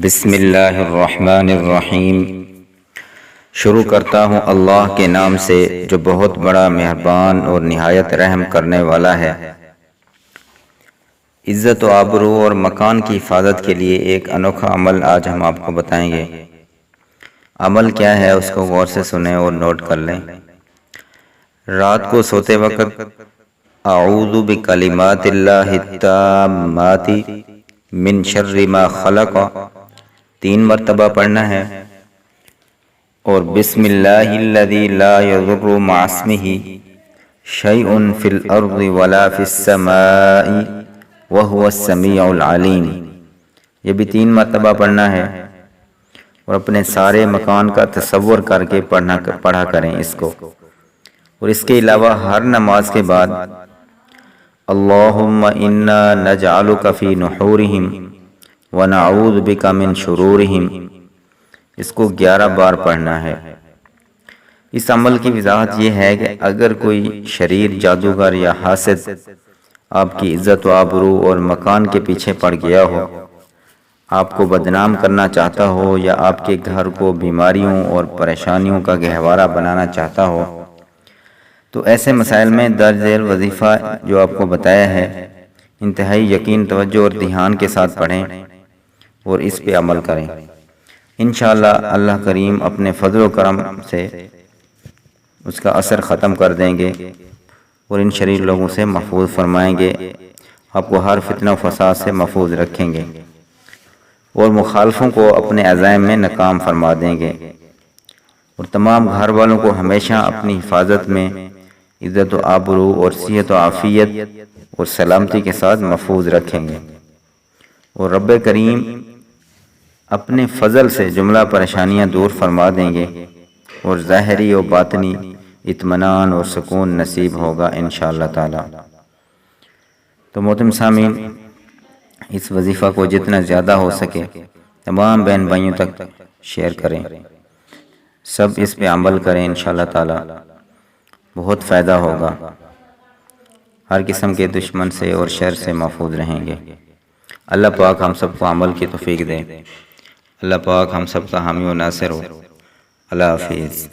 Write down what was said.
بسم اللہ الرحمن الرحیم۔ شروع کرتا ہوں اللہ کے نام سے جو بہت بڑا مہربان اور نہایت رحم کرنے والا ہے۔ عزت و آبرو اور مکان کی حفاظت کے لیے ایک انوکھا عمل آج ہم آپ کو بتائیں گے۔ عمل کیا ہے اس کو غور سے سنیں اور نوٹ کر لیں۔ رات کو سوتے وقت اعوذ بکلمات اللہ التامات من شر ما خلق 3 مرتبہ پڑھنا ہے، اور بسم اللہ الذی لا یضر مع اسمہ شیء فی الارض ولا فی السماء وہو السمیع العلیم، یہ بھی 3 مرتبہ پڑھنا ہے، اور اپنے سارے مکان کا تصور کر کے پڑھا کریں اس کو۔ اور اس کے علاوہ ہر نماز کے بعد اللہم انا نجعلک فی نحورہم ونعوذ بک من شرورہم، اس کو 11 بار پڑھنا ہے۔ اس عمل کی وضاحت یہ ہے کہ اگر کوئی شریر، جادوگر یا حاسد آپ کی عزت و آبرو اور مکان کے پیچھے پڑ گیا ہو، آپ کو بدنام کرنا چاہتا ہو، یا آپ کے گھر کو بیماریوں اور پریشانیوں کا گہوارہ بنانا چاہتا ہو، تو ایسے مسائل میں درج ذیل وظیفہ جو آپ کو بتایا ہے انتہائی یقین، توجہ اور دھیان کے ساتھ پڑھیں اور اس پہ عمل کریں۔ انشاءاللہ اللہ کریم اپنے فضل و کرم سے اس کا اثر ختم کر دیں گے اور ان شریر لوگوں سے محفوظ فرمائیں گے، آپ کو ہر فتنہ و فساد سے محفوظ رکھیں گے، اور مخالفوں کو اپنے عزائم میں ناکام فرما دیں گے، اور تمام گھر والوں کو ہمیشہ اپنی حفاظت میں عزت و آبرو اور صحت و عافیت اور سلامتی کے ساتھ محفوظ رکھیں گے، اور رب کریم اپنے فضل سے جملہ پریشانیاں دور فرما دیں گے، اور ظاہری و باطنی اطمینان اور سکون نصیب ہوگا انشاءاللہ تعالی۔ تو محترم سامعین، اس وظیفہ کو جتنا زیادہ ہو سکے تمام بہن بھائیوں تک شیئر کریں، سب اس پہ عمل کریں، انشاءاللہ تعالی بہت فائدہ ہوگا، ہر قسم کے دشمن سے اور شر سے محفوظ رہیں گے۔ اللہ پاک ہم سب کو عمل کی توفیق دے، اللہ پاک ہم سب کا حامی و ناصر ہو۔ اللہ حافظ۔